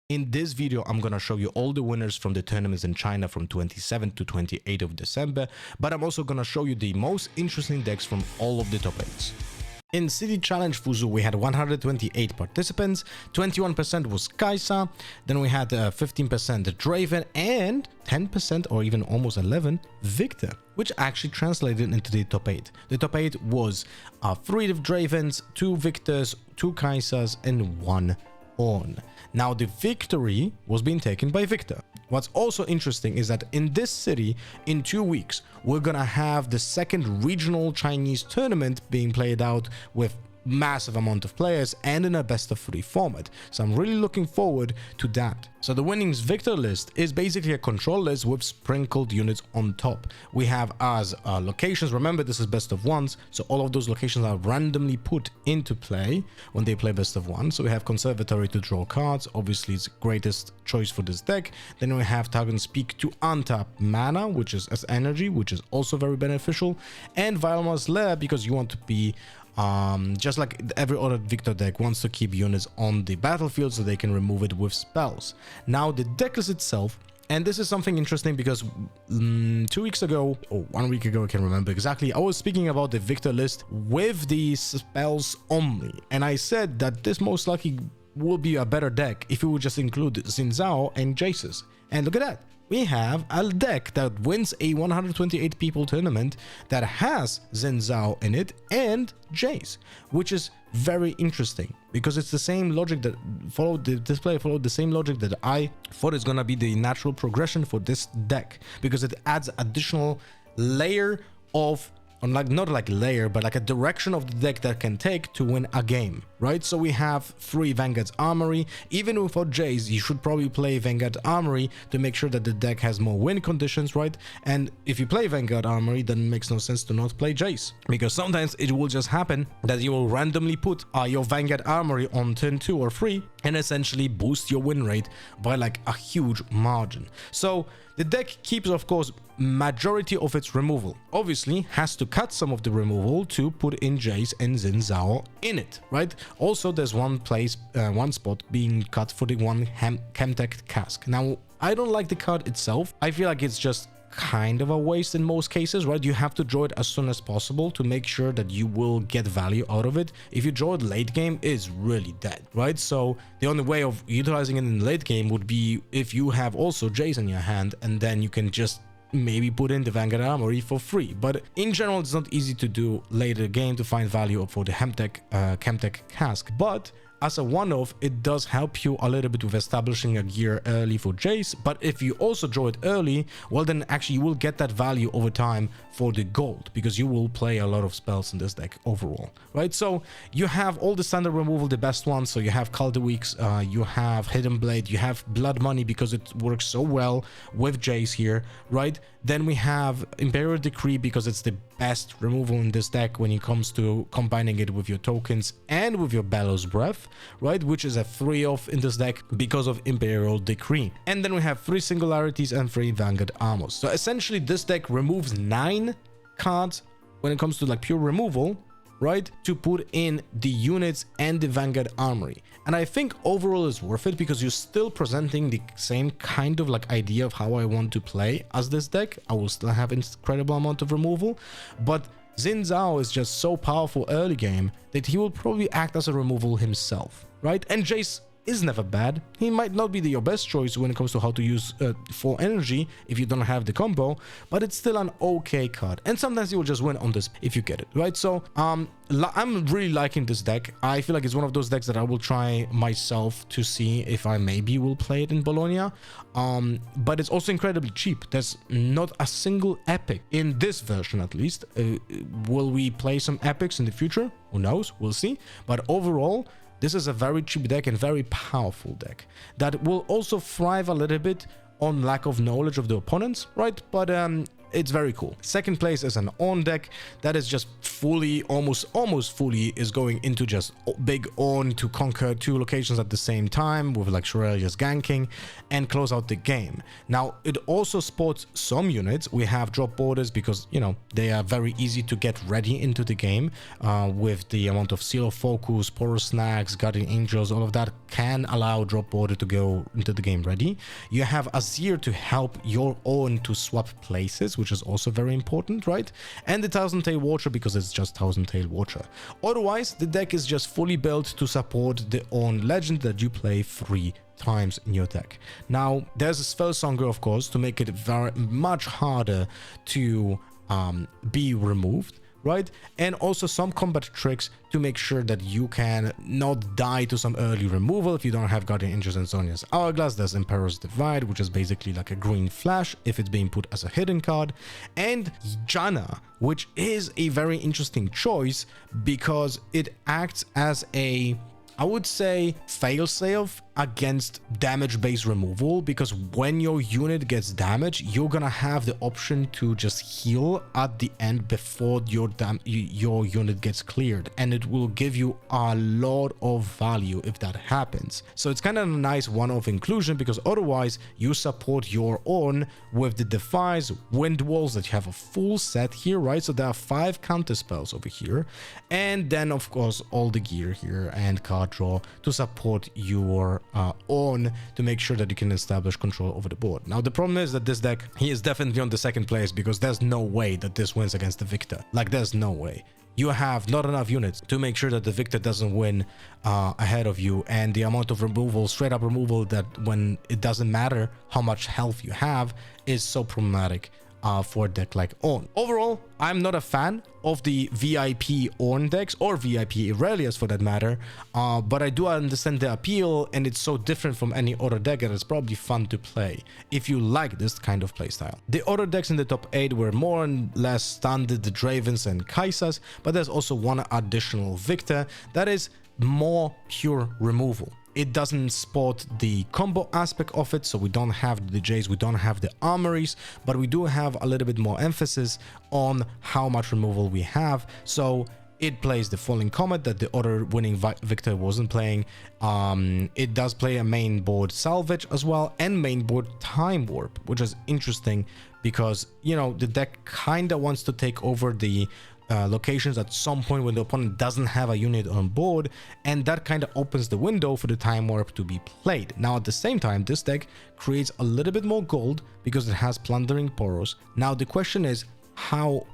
In this video, I'm gonna show you all the winners from the tournaments in China from 27th to 28th of December, but I'm also gonna show you the most interesting decks from all of the top 8s. In City Challenge Fuzhou, we had 128 participants, 21% was Kaisa, then we had 15% Draven, and 10% or even almost 11 Viktor, which actually translated into the top 8. The top 8 was 3 Dravens, 2 Viktors, 2 Kaisas, and 1 Ornn. Now the victory was being taken by Viktor. What's also interesting is that in this city, in 2 weeks, we're gonna have the second regional Chinese tournament being played out with massive amount of players and in a best of 3 format. So I'm really looking forward to that. So the winnings Viktor list is basically a control list with sprinkled units on top. We have as locations, remember this is best of 1s, so all of those locations are randomly put into play when they play best of 1. So we have Conservatory to draw cards, obviously it's greatest choice for this deck. Then we have Targon Speak to untap mana, which is as energy, which is also very beneficial, and Vilmar's Lair because you want to be just like every other Viktor deck wants to keep units on the battlefield so they can remove it with spells. Now the decklist itself, and this is something interesting because 2 weeks ago or 1 week ago, I can't remember exactly, I was speaking about the Viktor list with the spells only, and I said that this most likely will be a better deck if you would just include Xin Zhao and Jace's. And look at that. We have a deck that wins a 128 people tournament that has Xin Zhao in it and Jace, which is very interesting because it's the same logic that this player followed the same logic that I thought is gonna be the natural progression for this deck, because it adds additional layer of not like layer, but like a direction of the deck that can take to win a game, right? So we have 3 Vanguard's Armory. Even without Jace, you should probably play Vanguard Armory to make sure that the deck has more win conditions, right? And if you play Vanguard Armory, then it makes no sense to not play Jace, because sometimes it will just happen that you will randomly put your Vanguard Armory on turn 2 or 3 and essentially boost your win rate by like a huge margin. So the deck keeps, of course, majority of its removal. Obviously, has to cut some of the removal to put in Jace and Xin Zhao in it, right? Also, there's one spot being cut for the one Chemtech cask. Now, I don't like the card itself. I feel like it's just kind of a waste in most cases, right? You have to draw it as soon as possible to make sure that you will get value out of it. If you draw it late game, it's really dead, right? So the only way of utilizing it in late game would be if you have also Jace in your hand, and then you can just maybe put in the Vanguard Armory for free. But in general, it's not easy to do later game to find value for the Chemtech cask. But as a one-off, it does help you a little bit with establishing a gear early for Jace, but if you also draw it early, well then actually you will get that value over time for the gold, because you will play a lot of spells in this deck overall, right? So you have all the standard removal, the best ones, so you have Call the Weeks, you have Hidden Blade, you have Blood Money because it works so well with Jace here, right? Then we have Imperial Decree because it's the best removal in this deck when it comes to combining it with your tokens and with your Bellows Breath, right? Which is a 3-off in this deck because of Imperial Decree. And then we have 3 Singularities and 3 Vanguard Armors. So essentially this deck removes 9 cards when it comes to like pure removal, right, to put in the units and the Vanguard Armory. And I think overall it's worth it because you're still presenting the same kind of like idea of how I want to play as this deck. I will still have incredible amount of removal, but Xin Zhao is just so powerful early game that he will probably act as a removal himself, right? And Jace is never bad. He might not be your best choice when it comes to how to use full energy if you don't have the combo, but it's still an okay card. And sometimes you will just win on this if you get it, right? So I'm really liking this deck. I feel like it's one of those decks that I will try myself to see if I maybe will play it in Bologna. But it's also incredibly cheap. There's not a single epic in this version, at least. Will we play some epics in the future? Who knows? We'll see. But overall, this is a very cheap deck and very powerful deck that will also thrive a little bit on lack of knowledge of the opponents, right? But it's very cool. Second place is an on deck that is just fully, almost fully is going into just big on to conquer 2 locations at the same time with like Irelia's ganking and close out the game. Now it also sports some units. We have drop borders because, you know, they are very easy to get ready into the game with the amount of Seal of Focus, Porous Snacks, Guardian Angels, all of that can allow drop border to go into the game ready. You have Azir to help your own to swap places, which is also very important, right? And the Thousand Tail Watcher because it's just Thousand Tail Watcher. Otherwise, the deck is just fully built to support the own legend that you play 3 times in your deck. Now, there's a Spellsonger, of course, to make it very much harder to be removed, right? And also some combat tricks to make sure that you can not die to some early removal if you don't have Guardian Angels and Sonya's Hourglass. There's Emperor's Divide, which is basically like a green flash if it's being put as a hidden card, and Janna, which is a very interesting choice because it acts as a, I would say, failsafe against damage-based removal, because when your unit gets damaged, you're gonna have the option to just heal at the end before your unit gets cleared, and it will give you a lot of value if that happens. So it's kind of a nice one-off inclusion, because otherwise you support your own with the Defies, Wind Walls that you have a full set here, right? So there are 5 counter spells over here, and then of course all the gear here and card draw to support your own to make sure that you can establish control over the board. Now the problem is that this deck, he is definitely on the second place because there's no way that this wins against the Viktor. Like, there's no way. You have not enough units to make sure that the Viktor doesn't win ahead of you, and the amount of removal, straight up removal, that when it doesn't matter how much health you have is so problematic for a deck like Ornn. Overall, I'm not a fan of the VIP Ornn decks or VIP Irelias for that matter, but I do understand the appeal, and it's so different from any other deck that it's probably fun to play if you like this kind of playstyle. The other decks in the top 8 were more or less standard, the Dravens and Kaisas, but there's also one additional Viktor that is more pure removal. It doesn't spot the combo aspect of it, so we don't have the DJs, we don't have the armories, but we do have a little bit more emphasis on how much removal we have. So it plays the Falling Comet that the other winning Viktor wasn't playing. It does play a main board Salvage as well, and main board Time Warp, which is interesting because, you know, the deck kind of wants to take over the locations at some point when the opponent doesn't have a unit on board, and that kind of opens the window for the Time Warp to be played. Now at the same time, this deck creates a little bit more gold because it has Plundering Poros. Now the question is, how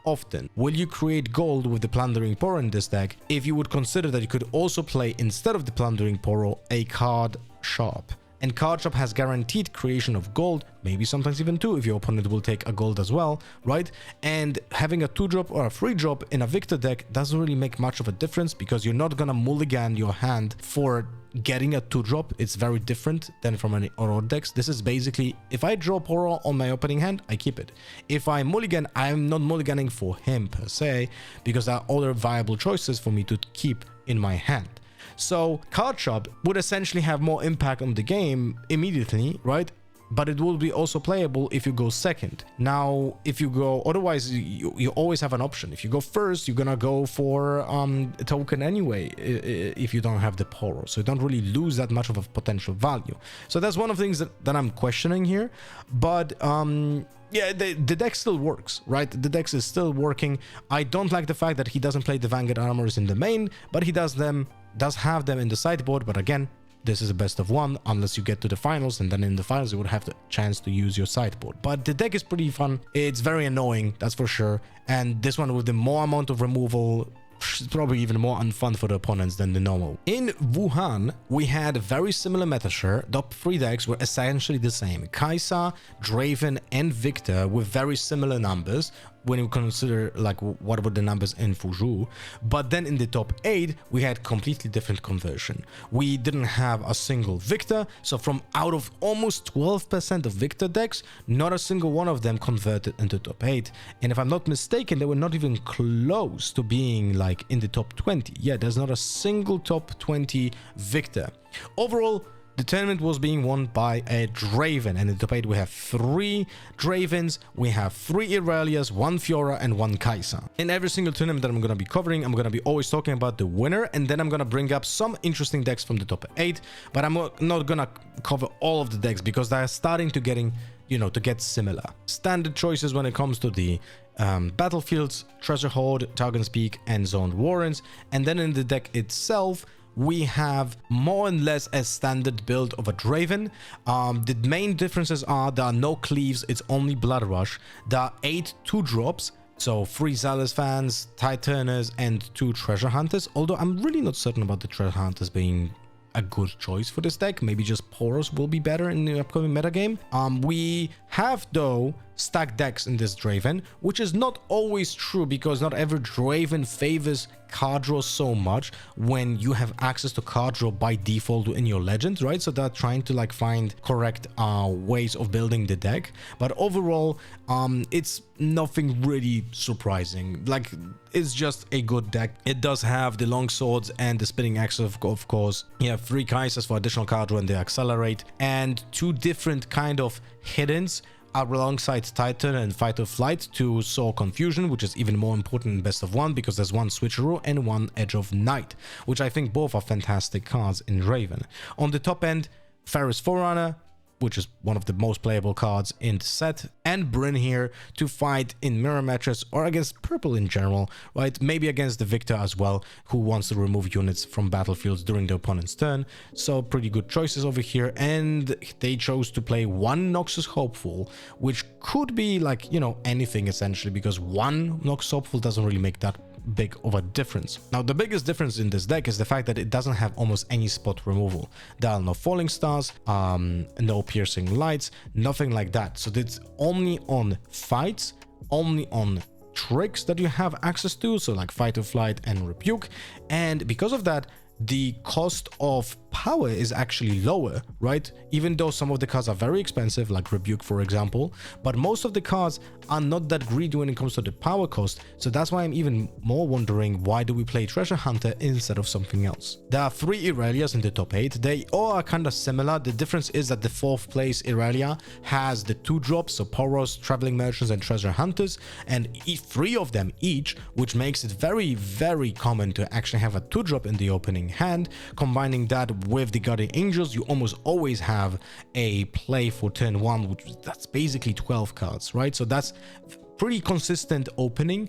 often will you create gold with the Plundering Poro in this deck if you would consider that you could also play, instead of the Plundering Poro, a card shop? And card shop has guaranteed creation of gold, maybe sometimes even 2 if your opponent will take a gold as well, right? And having a 2-drop or a 3-drop in a Viktor deck doesn't really make much of a difference because you're not gonna mulligan your hand for getting a 2-drop. It's very different than from any other decks. This is basically, if I draw Poro on my opening hand, I keep it. If I mulligan, I'm not mulliganing for him per se, because there are other viable choices for me to keep in my hand. So card shop would essentially have more impact on the game immediately, right? But it will be also playable if you go second. Now, if you go, otherwise you always have an option. If you go first, you're gonna go for a token anyway if you don't have the Poro. So you don't really lose that much of a potential value. So that's one of the things that I'm questioning here. But yeah, the deck still works, right? The deck is still working. I don't like the fact that he doesn't play the Vanguard armors in the main, but he does have them in the sideboard. But again, this is a best of 1 unless you get to the finals, and then in the finals you would have the chance to use your sideboard. But the deck is pretty fun. It's very annoying, that's for sure. And this one with the more amount of removal is probably even more unfun for the opponents than the normal. In Wuhan, we had a very similar meta share. Top 3 decks were essentially the same. Kaisa, Draven, and Viktor with very similar numbers when you consider like what were the numbers in Fuzhou. But then in the top 8, we had completely different conversion. We didn't have a single Viktor, so from out of almost 12% of Viktor decks, not a single one of them converted into top 8. And if I'm not mistaken, they were not even close to being like in the top 20. Yeah, there's not a single top 20 Viktor. Overall, the tournament was being won by a Draven, and in the top 8 we have 3 Dravens, we have 3 Irelias, 1 Fiora and 1 Kai'Sa. In every single tournament that I'm going to be covering, I'm going to be always talking about the winner, and then I'm going to bring up some interesting decks from the top 8, but I'm not going to cover all of the decks because they're starting to get similar. Standard choices when it comes to the battlefields, Treasure Hoard, Targon's Peak and Zoned Warrens, and then in the deck itself we have more or less a standard build of a Draven. The main differences are there are no cleaves, it's only Blood Rush. There are 8 2-drops, so 3 Zealous Fans, Tide Turners and 2 Treasure Hunters, although I'm really not certain about the Treasure Hunters being a good choice for this deck. Maybe just Poros will be better in the upcoming metagame. We have though stacked decks in this Draven, which is not always true because not every Draven favors card draw so much when you have access to card draw by default in your legends, right? So they're trying to like find correct ways of building the deck, but overall it's nothing really surprising. Like, it's just a good deck. It does have the long swords and the spinning axe, of course. You have 3 Kaisers for additional card draw and they accelerate, and 2 different kind of hiddens alongside Titan and Fight or Flight to sow confusion, which is even more important in best of 1 because there's 1 switcheroo and 1 Edge of Night, which I think both are fantastic cards in Draven. On the top end, Ferris Forerunner, which is one of the most playable cards in the set, and Bryn here to fight in mirror matches or against purple in general, right? Maybe against the Viktor as well, who wants to remove units from battlefields during the opponent's turn. So pretty good choices over here, and they chose to play 1 Noxus Hopeful, which could be like, you know, anything essentially, because 1 Noxus Hopeful doesn't really make that big of a difference. Now, the biggest difference in this deck is the fact that it doesn't have almost any spot removal. There are no falling stars, no piercing lights, nothing like that. So it's only on fights, only on tricks that you have access to, so like Fight or Flight and Rebuke, and because of that the cost of power is actually lower, right? Even though some of the cards are very expensive, like Rebuke for example, but most of the cards are not that greedy when it comes to the power cost. So that's why I'm even more wondering, why do we play Treasure Hunter instead of something else? There are 3 Irelias in the top 8. They all are kind of similar. The difference is that the 4th place Irelia has the 2 drops, so Poros, Traveling Merchants and Treasure Hunters, and 3 of them each, which makes it very, very common to actually have a 2 drop in the opening hand. Combining that with the Guardian Angels, you almost always have a play for turn 1, which that's basically 12 cards, right? So that's pretty consistent opening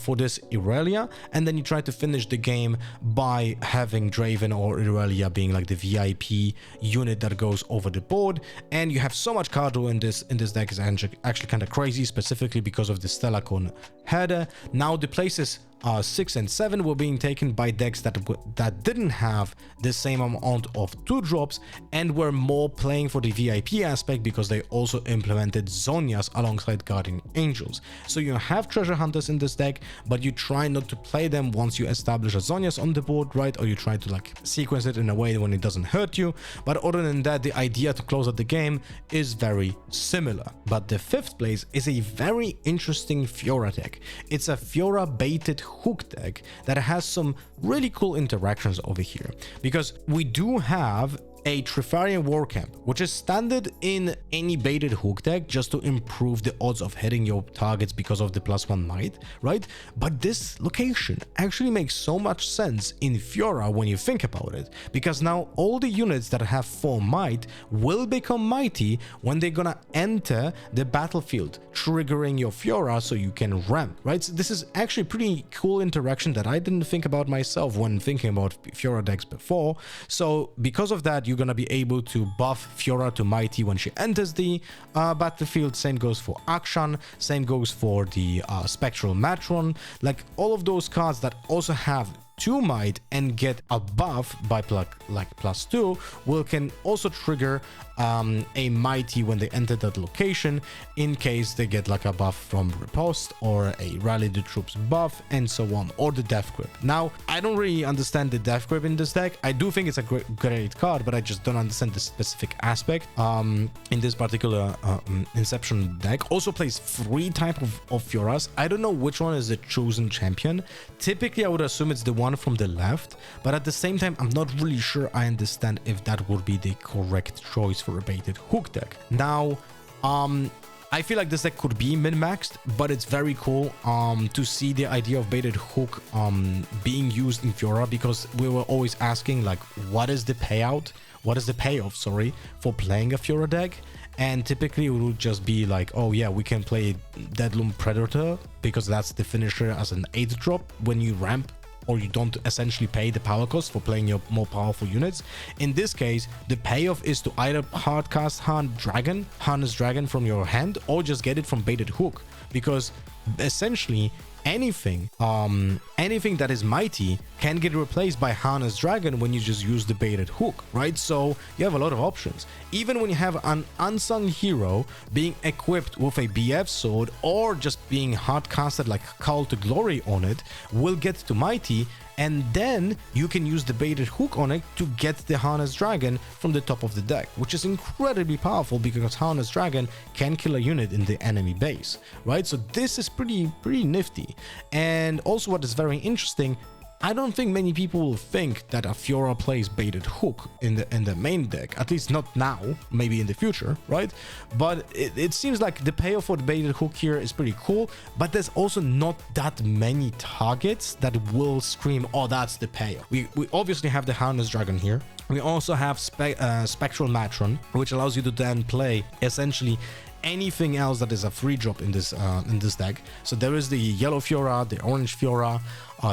for this Irelia, and then you try to finish the game by having Draven or Irelia being like the VIP unit that goes over the board, and you have so much card draw in this deck is actually kind of crazy, specifically because of the Stellarcon header. Now the places 6 and 7 were being taken by decks that didn't have the same amount of 2 drops and were more playing for the VIP aspect, because they also implemented Zonias alongside Guardian Angels. So you have Treasure Hunters in this deck, but you try not to play them once you establish a Zonias on the board, right? Or you try to like sequence it in a way when it doesn't hurt you. But other than that, the idea to close out the game is very similar. But the 5th place is a very interesting Fiora deck. It's a Fiora baited hook deck that has some really cool interactions over here, because we do have a Trifarian War Camp, which is standard in any baited hook deck just to improve the odds of hitting your targets because of the +1 might, right? But this location actually makes so much sense in Fiora when you think about it, because now all the units that have 4 might will become mighty when they're gonna enter the battlefield, triggering your Fiora so you can ramp, right? So this is actually pretty cool interaction that I didn't think about myself when thinking about Fiora decks before. So because of that, you're gonna be able to buff Fiora to mighty when she enters the battlefield. Same goes for Akshan, same goes for the Spectral Matron. Like all of those cards that also have 2 might and get a buff by like +2 can also trigger a mighty when they enter that location, in case they get like a buff from Riposte or a Rally the Troops buff and so on, or the Death Grip. Now, I don't really understand the Death Grip in this deck. I do think it's a great card, but I just don't understand the specific aspect in this particular Inception deck. Also plays 3 types of Fioras. I don't know which one is the chosen champion. Typically, I would assume it's the one one from the left, but at the same time, I'm not really sure I understand if that would be the correct choice for a baited hook deck. Now, I feel like this deck could be min-maxed, but it's very cool to see the idea of baited hook being used in Fiora, because we were always asking, like, what is the payout? What is the payoff, sorry, for playing a Fiora deck? And typically it would just be like, oh yeah, we can play Deadloom Predator because that's the finisher as an 8-drop when you ramp, or you don't essentially pay the power cost for playing your more powerful units. In this case, the payoff is to either hardcast Harness Dragon from your hand, or just get it from baited hook, because essentially anything that is mighty can get replaced by Harness Dragon when you just use the baited hook, right? So you have a lot of options. Even when you have an unsung hero being equipped with a BF sword, or just being hardcasted like Call to Glory on it, will get to mighty, and then you can use the baited hook on it to get the Harness Dragon from the top of the deck, which is incredibly powerful because Harness Dragon can kill a unit in the enemy base, right? So this is pretty nifty. And also what is very interesting, I don't think many people will think that a Fiora plays baited hook in the main deck, at least not now, maybe in the future, right? But it seems like the payoff for the baited hook here is pretty cool, but there's also not that many targets that will scream, oh, that's the payoff. We obviously have the Harness Dragon here. We also have Spectral Matron, which allows you to then play essentially anything else that is a free drop in this deck. So there is the yellow Fiora, the orange Fiora,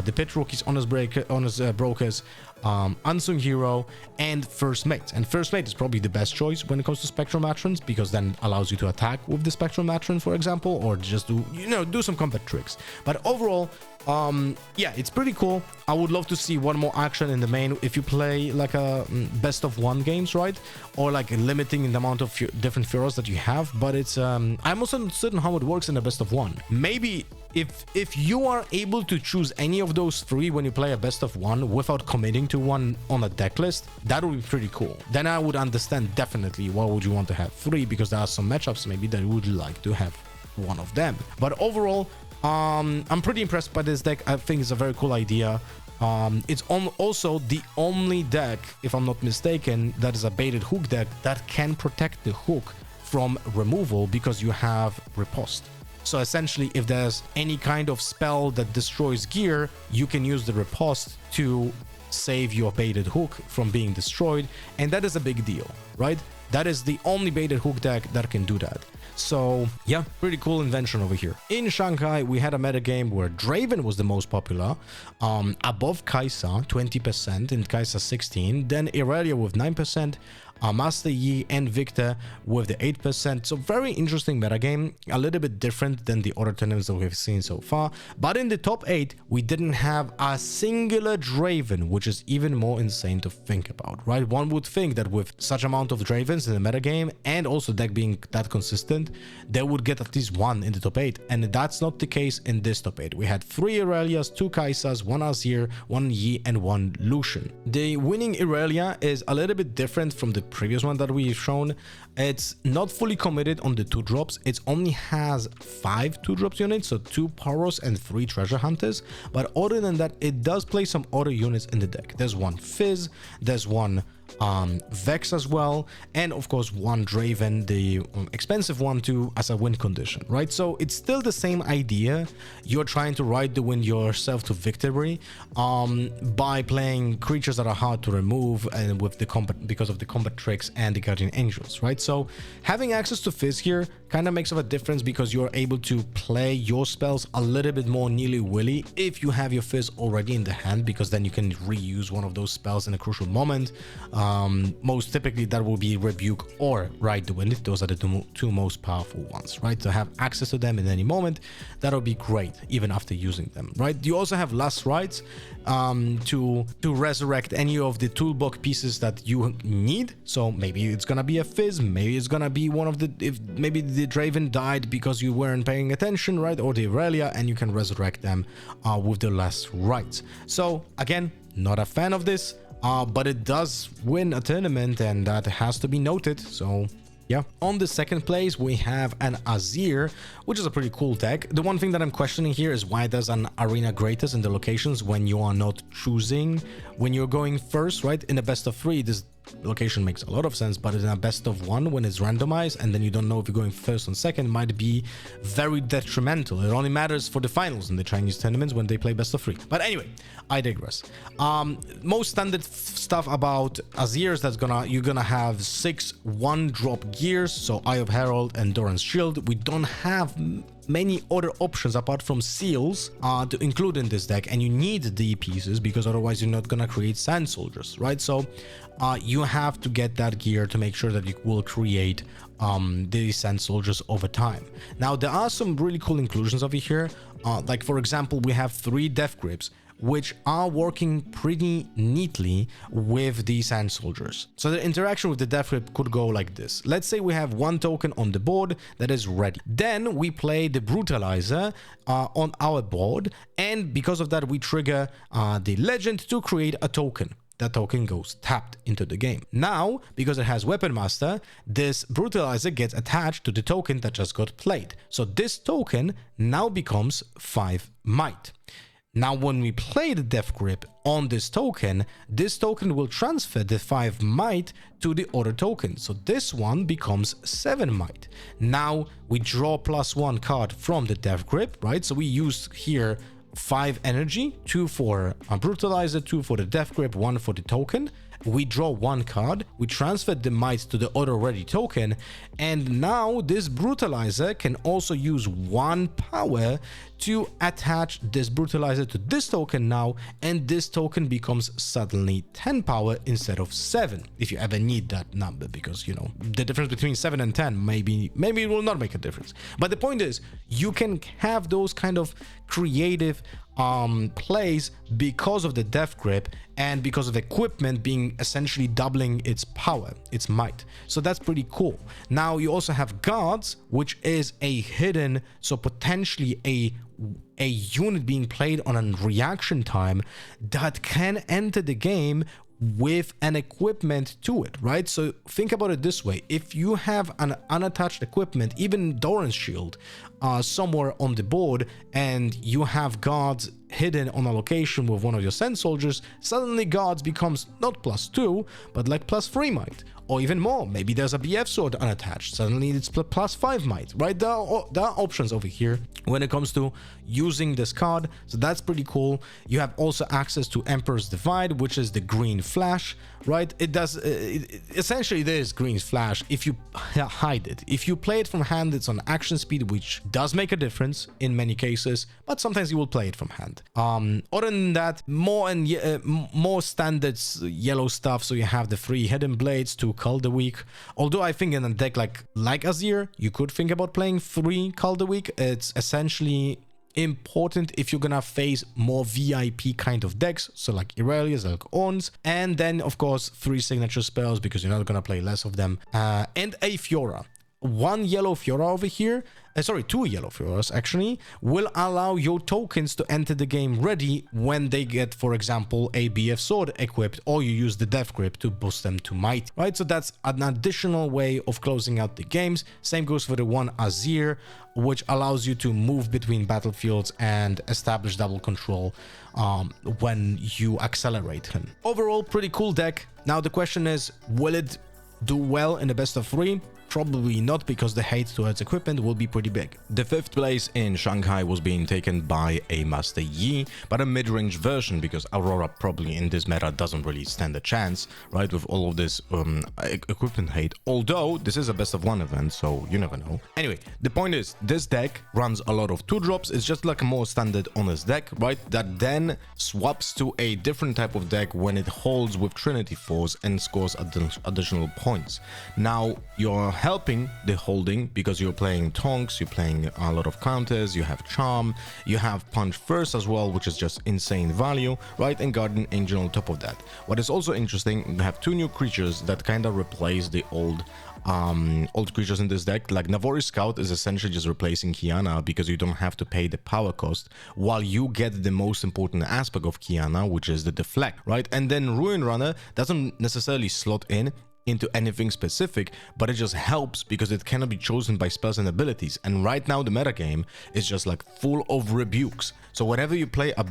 the Pit Rookies, Honest Brokers, Unsung Hero, and First Mate. And First Mate is probably the best choice when it comes to Spectral Matrons, because then allows you to attack with the Spectral Matron, for example, or just do some combat tricks. But overall, yeah, it's pretty cool. I would love to see one more action in the main if you play like a best of one games, right? Or like limiting the amount of different Fioras that you have. But it's I'm also not certain how it works in a best of one. Maybe if you are able to choose any of those three when you play a best of one without committing to one on a deck list, that would be pretty cool. Then I would understand definitely why would you want to have three, because there are some matchups maybe that you would like to have one of them. But overall, I'm pretty impressed by this deck. I think it's a very cool idea. It's also the only deck, if I'm not mistaken, that is a baited hook deck that can protect the hook from removal because you have riposte. So essentially, if there's any kind of spell that destroys gear, you can use the riposte to save your baited hook from being destroyed, and that is a big deal, right? That is the only baited hook deck that can do that. So yeah, pretty cool invention over here. In Shanghai, we had a metagame where Draven was the most popular, above Kai'Sa, 20%, and Kai'Sa 16, then Irelia with 9%, Master Yi and Viktor with the 8%. So very interesting metagame, a little bit different than the other tournaments that we've seen so far. But in the top 8, we didn't have a singular Draven, which is even more insane to think about, right? One would think that with such amount of Dravens in the metagame, and also deck being that consistent, they would get at least one in the top 8. And that's not the case in this top 8. We had 3 Irelias, 2 Kai'Sas, 1 Azir, 1 Yi, and 1 Lucian. The winning Irelia is a little bit different from the previous one that we've shown. It's not fully committed on the 2-drops. It only has 5 2-drops units, so 2 Poros and 3 Treasure Hunters. But other than that, it does play some other units in the deck. There's 1 Fizz, there's 1 Vex as well, and of course 1 Draven, the expensive one too, as a win condition, right? So it's still the same idea. You're trying to ride the wind yourself to victory by playing creatures that are hard to remove, and with the combat, because of the combat tricks and the Guardian Angels, right? So having access to Fizz here kind of makes a difference, because you're able to play your spells a little bit more nilly-willy if you have your Fizz already in the hand, because then you can reuse one of those spells in a crucial moment. Most typically that will be Rebuke or Ride the Wind. Those are the two most powerful ones, right? To have access to them in any moment, that'll be great even after using them, right? You also have Last Rites to resurrect any of the toolbox pieces that you need. So maybe it's gonna be a Fizz, maybe it's gonna be one of the, if maybe the Draven died because you weren't paying attention, right? Or the Irelia, and you can resurrect them with the Last Rites. So again, not a fan of this. But it does win a tournament, and that has to be noted. So Yeah. On the second place, we have an Azir, which is a pretty cool deck. The one thing that I'm questioning here is why does an arena greatest in the locations when you are not choosing, when you're going first, right? In a best of 3, this location makes a lot of sense, but in a best of 1, when it's randomized and then you don't know if you're going first or second, might be very detrimental. It only matters for the finals in the Chinese tournaments when they play best of 3. But anyway, I digress. Most standard stuff about Azir is that you're gonna have 6 1-drop gears, so Eye of Herald, Endurance Shield. We don't have many other options apart from seals to include in this deck, and you need the pieces because otherwise you're not gonna create sand soldiers, right? So you have to get that gear to make sure that you will create the sand soldiers over time. Now there are some really cool inclusions over here, like for example we have 3 death grips which are working pretty neatly with the sand soldiers. So the interaction with the death grip could go like this. Let's say we have 1 token on the board that is ready. Then we play the brutalizer on our board, and because of that we trigger the legend to create a token. That token goes tapped into the game. Now, because it has Weapon Master, this brutalizer gets attached to the token that just got played. So this token now becomes 5 might. Now, when we play the Death Grip on this token will transfer the 5 might to the other token. So this one becomes 7 might. Now, we draw +1 card from the Death Grip, right? So we use here 5 energy, 2 for a brutalizer, 2 for the Death Grip, 1 for the token. We draw 1 card, we transfer the might to the other ready token, and now this brutalizer can also use 1 power to attach this brutalizer to this token now, and this token becomes suddenly 10 power instead of 7, if you ever need that number, because you know the difference between 7 and 10 maybe it will not make a difference. But the point is, you can have those kind of creative plays because of the Death Grip and because of equipment being essentially doubling its power, its might. So that's pretty cool. Now you also have guards, which is a hidden, so potentially a unit being played on a reaction time that can enter the game with an equipment to it, right? So think about it this way: if you have an unattached equipment, even Doran's Shield, somewhere on the board, and you have guards hidden on a location with one of your sand soldiers, suddenly guards becomes not +2 but like +3 might, or even more. Maybe there's a BF sword unattached, suddenly it's +5 might, right? There are options over here when it comes to using this card, so that's pretty cool. You have also access to Emperor's Divide, which is the green flash, right? It does essentially this green flash if you hide it. If you play it from hand, it's on action speed, which does make a difference in many cases, but sometimes you will play it from hand. Other than that, more standard yellow stuff. So you have the 3 hidden blades, 2 Cull the Weak. Although I think in a deck like Azir, you could think about playing 3 Cull the Weak. It's essentially important if you're gonna face more VIP kind of decks, so like Irelia's, like Ornn's, and then of course 3 signature spells because you're not gonna play less of them, and a Fiora. 1 yellow Fiora over here, 2 yellow Fioras actually, will allow your tokens to enter the game ready when they get, for example, a BF sword equipped, or you use the Death Grip to boost them to might, right? So that's an additional way of closing out the games. Same goes for the 1 Azir, which allows you to move between battlefields and establish double control when you accelerate him. Overall, pretty cool deck. Now the question is, will it do well in the best of 3? Probably not, because the hate towards equipment will be pretty big. The 5th place in Shanghai was being taken by a Master Yi, but a mid-range version, because Aurora probably in this meta doesn't really stand a chance, right, with all of this equipment hate. Although this is a best of 1 event, so you never know. Anyway, the point is, this deck runs a lot of 2-drops. It's just like a more standard honest deck, right, that then swaps to a different type of deck when it holds with Trinity Force and scores additional points. Now you're helping the holding because you're playing Tonks, you're playing a lot of counters, you have Charm, you have Punch First as well, which is just insane value, right? And Guardian Angel on top of that. What is also interesting, you have 2 new creatures that kind of replace the old creatures in this deck. Like Navori Scout is essentially just replacing Kiana because you don't have to pay the power cost, while you get the most important aspect of Kiana, which is the deflect, right? And then Ruin Runner doesn't necessarily slot in into anything specific, but it just helps because it cannot be chosen by spells and abilities. And right now the metagame is just like full of rebukes. So whenever you play a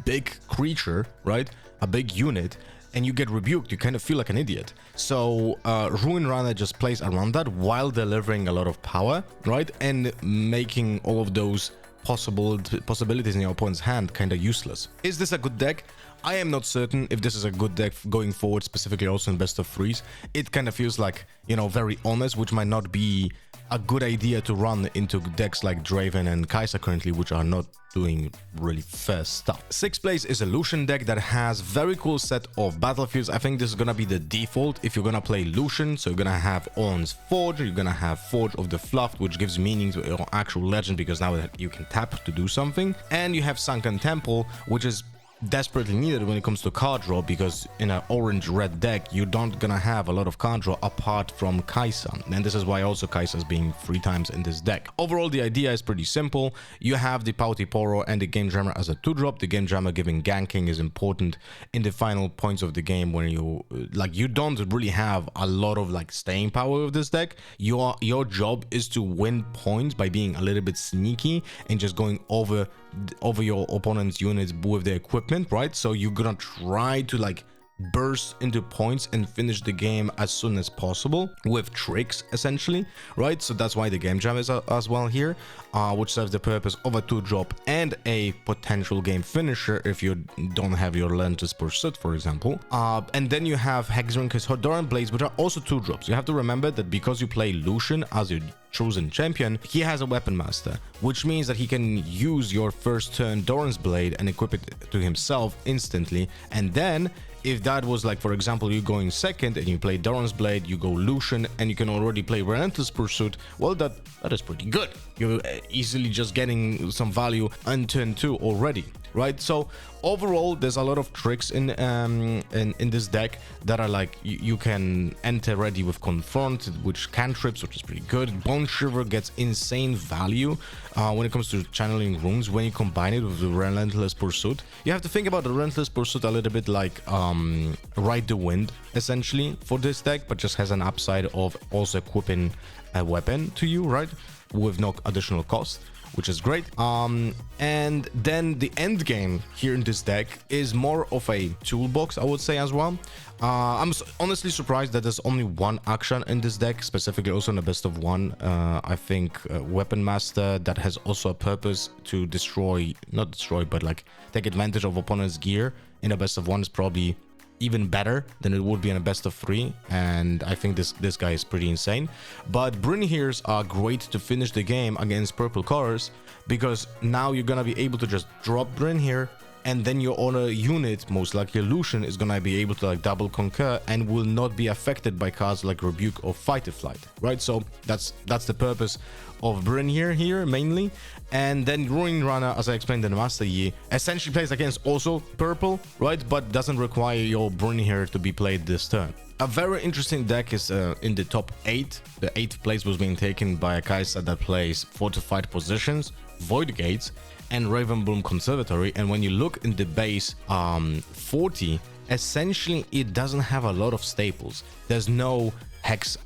big creature, right, a big unit, and you get rebuked, you kind of feel like an idiot. So Ruin Runner just plays around that while delivering a lot of power, right, and making all of those possibilities in your opponent's hand kind of useless. Is this a good deck? I am not certain if this is a good deck going forward, specifically also in best of threes. It kind of feels like, you know, very honest, which might not be a good idea to run into decks like Draven and Kai'Sa currently, which are not doing really fair stuff. Sixth place is a Lucian deck that has very cool set of battlefields. I think this is gonna be the default if you're gonna play Lucian. So you're gonna have Ornn's Forge, you're gonna have Forge of the Fluffed, which gives meaning to your actual legend because now you can tap to do something. And you have Sunken Temple, which is desperately needed when it comes to card draw, because in an orange-red deck you don't gonna have a lot of card draw apart from Kai'Sa, and this is why also Kai'Sa is being 3 times in this deck. Overall, the idea is pretty simple. You have the Pouty Poro and the Game Jammer as a 2-drop. The Game Jammer giving ganking is important in the final points of the game when you you don't really have a lot of like staying power of this deck. Your job is to win points by being a little bit sneaky and just going over your opponent's units with the equipment, right? So you're gonna try to like burst into points and finish the game as soon as possible with tricks, essentially, right? So that's why the Game Jam is as well here, which serves the purpose of a 2-drop and a potential game finisher if you don't have your Relentless Pursuit, for example. And then you have Hexdrinker's Hodoran Blades, which are also 2-drops. You have to remember that because you play Lucian as your chosen champion, he has a Weapon Master, which means that he can use your first turn Doran's Blade and equip it to himself instantly. And then if that was like, for example, you going second and you play Doran's Blade, you go Lucian, and you can already play Relentless Pursuit, well, that is pretty good. You're easily just getting some value on turn 2 already, right? So overall, there's a lot of tricks in this deck that are like you can enter ready with Confront, which cantrips, which is pretty good. Bone Shiver gets insane value when it comes to channeling runes when you combine it with the Relentless Pursuit. You have to think about the Relentless Pursuit a little bit like Ride the Wind, essentially, for this deck, but just has an upside of also equipping a weapon to you, right, with no additional cost, which is great. And then the end game here in this deck is more of a toolbox, I would say, as well. I'm honestly surprised that there's only one action in this deck, specifically also in a best of 1. I think Weapon Master, that has also a purpose to not destroy, but like take advantage of opponent's gear in a best of 1 is probably even better than it would be in a best of 3, and I think this guy is pretty insane. But Brynheers are great to finish the game against purple colors, because now you're gonna be able to just drop Brynheer, and then your other unit, most likely Lucian, is gonna be able to like double concur and will not be affected by cards like Rebuke or Fight or Flight, right? So that's the purpose of Brynheer here mainly. And then Ruin Runner, as I explained in the Master Yi, essentially plays against also purple, right, but doesn't require your Brynheer to be played this turn. A very interesting deck is in the top 8. The 8th place was being taken by a Kai'Sa that plays Fortified Positions, Void Gates, and Ravenbloom Conservatory. And when you look in the base 40, essentially it doesn't have a lot of staples. There's no hex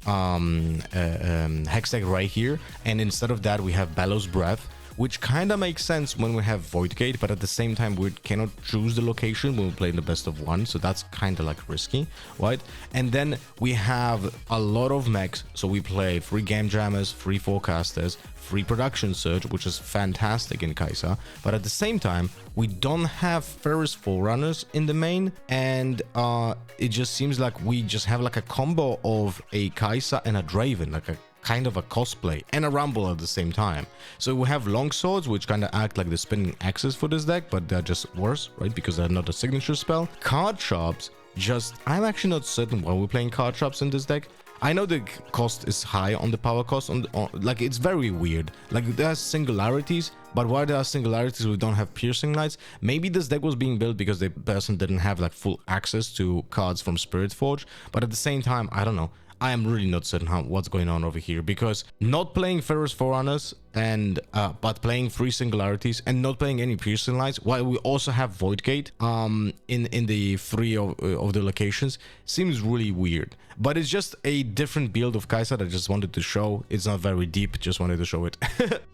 deck right here, and instead of that we have Bellows Breath, which kind of makes sense when we have Void Gate, but at the same time we cannot choose the location when we play in the best of 1, so that's kind of like risky, right? And then we have a lot of mechs, so we play 3 Game Jammers, 3 Forecasters, 3 Production Surge, which is fantastic in Kai'Sa, but at the same time we don't have Ferris Forerunners in the main, and it just seems like we just have like a combo of a Kai'Sa and a Draven, like a kind of a cosplay and a rumble at the same time. So we have long swords, which kind of act like the spinning axes for this deck, but they're just worse, right, because they're not a signature spell. Card Sharps, I'm actually not certain why we're playing Card Sharps in this deck. I know the cost is high on the power cost, like it's very weird. Like there's singularities, but why there are singularities we don't have piercing lights? Maybe this deck was being built because the person didn't have like full access to cards from Spiritforged, but at the same time, I don't know. I am really not certain what's going on over here, because not playing Ferris Forerunners and but playing 3 singularities and not playing any piercing lights, while we also have Void Gate in the 3 of the locations, seems really weird. But it's just a different build of Kai'Sa that I just wanted to show. It's not very deep, just wanted to show it.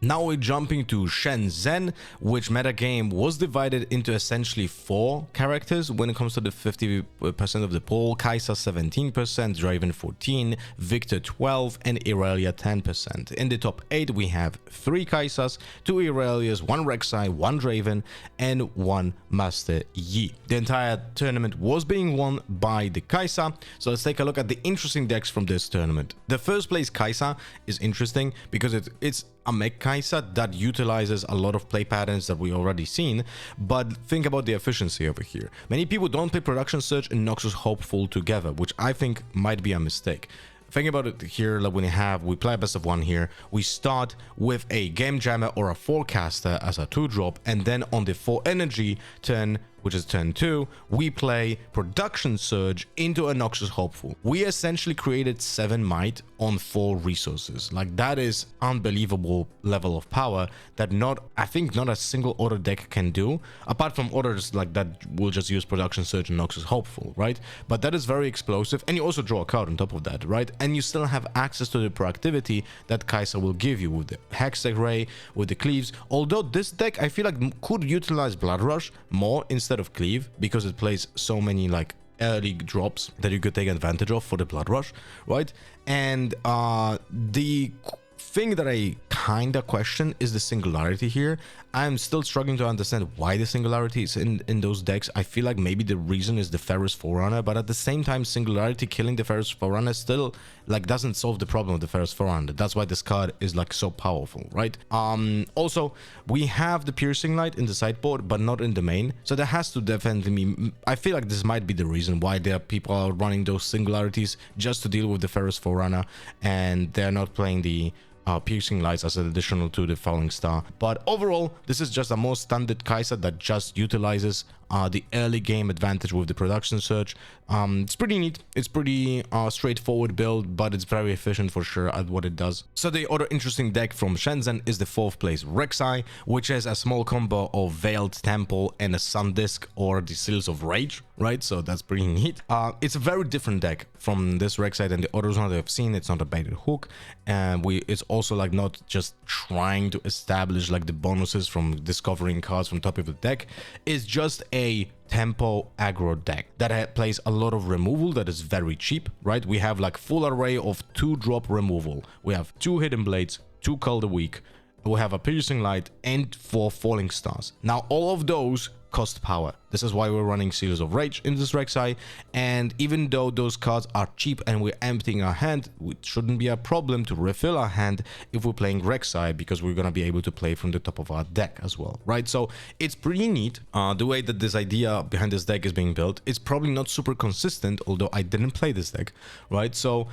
Now we're jumping to Shenzhen, which metagame was divided into essentially 4 characters when it comes to the 50% of the poll. Kai'Sa 17%, Draven 14%, Viktor 12%, and Irelia 10%. In the top 8 we have 3 Kai'Sas, 2 Irelias, 1 Rek'Sai, 1 Draven, and 1 Master Yi. The entire tournament was being won by the Kai'Sa, so let's take a look at the interesting decks from this tournament. The first place Kai'Sa is interesting because it's a mech Kai'Sa that utilizes a lot of play patterns that we already seen, but think about the efficiency over here. Many people don't play Production Surge and Noxus Hopeful together, which I think might be a mistake. Think about it here, like when we play a best of 1 here, we start with a Game Jammer or a Forecaster as a 2-drop, and then on the 4 energy turn, which is turn 2, we play Production Surge into a Noxus Hopeful. We essentially created 7 might on 4 resources. Like, that is unbelievable level of power that I think not a single other deck can do, apart from others like that will just use Production Surge and Noxus Hopeful, right? But that is very explosive, and you also draw a card on top of that, right? And you still have access to the proactivity that Kai'Sa will give you with the Hextech Ray, with the Cleaves. Although this deck I feel like could utilize Blood Rush more instead of Cleave, because it plays so many like early drops that you could take advantage of for the Blood Rush, right? And the thing that I kinda question is the singularity here. I'm still struggling to understand why the singularity is in those decks. I feel like maybe the reason is the Ferrous Forerunner, but at the same time, singularity killing the Ferrous Forerunner still like doesn't solve the problem of the Ferrous Forerunner. That's why this card is like so powerful, right? Also, we have the Piercing Light in the sideboard, but not in the main, so there has to definitely be. I feel like this might be the reason why there are people are running those singularities just to deal with the Ferrous Forerunner, and they're not playing the Piercing Lights as an additional to the Falling Star. But overall, this is just a more standard Kai'Sa that just utilizes the early game advantage with the Production Surge. It's pretty neat. It's pretty straightforward build, but it's very efficient for sure at what it does. So the other interesting deck from Shenzhen is the 4th place Rek'Sai, which is a small combo of Veiled Temple and a Sun Disk or the Seals of Rage, right? So that's pretty neat. It's a very different deck from this Rek'Sai than the others that I've seen. It's not a baited hook, and it's also like not just trying to establish like the bonuses from discovering cards from top of the deck. It's just a tempo aggro deck that plays a lot of removal that is very cheap, right? We have like full array of 2-drop removal. We have 2 Hidden Blades, 2 Call the Weak, we have a Piercing Light, and 4 Falling Stars. Now all of those cost power. This is why we're running Seals of Rage in this Rek'Sai, and even though those cards are cheap and we're emptying our hand, it shouldn't be a problem to refill our hand if we're playing Rek'Sai, because we're gonna be able to play from the top of our deck as well, right? So it's pretty neat the way that this idea behind this deck is being built. It's probably not super consistent, although I didn't play this deck, right? So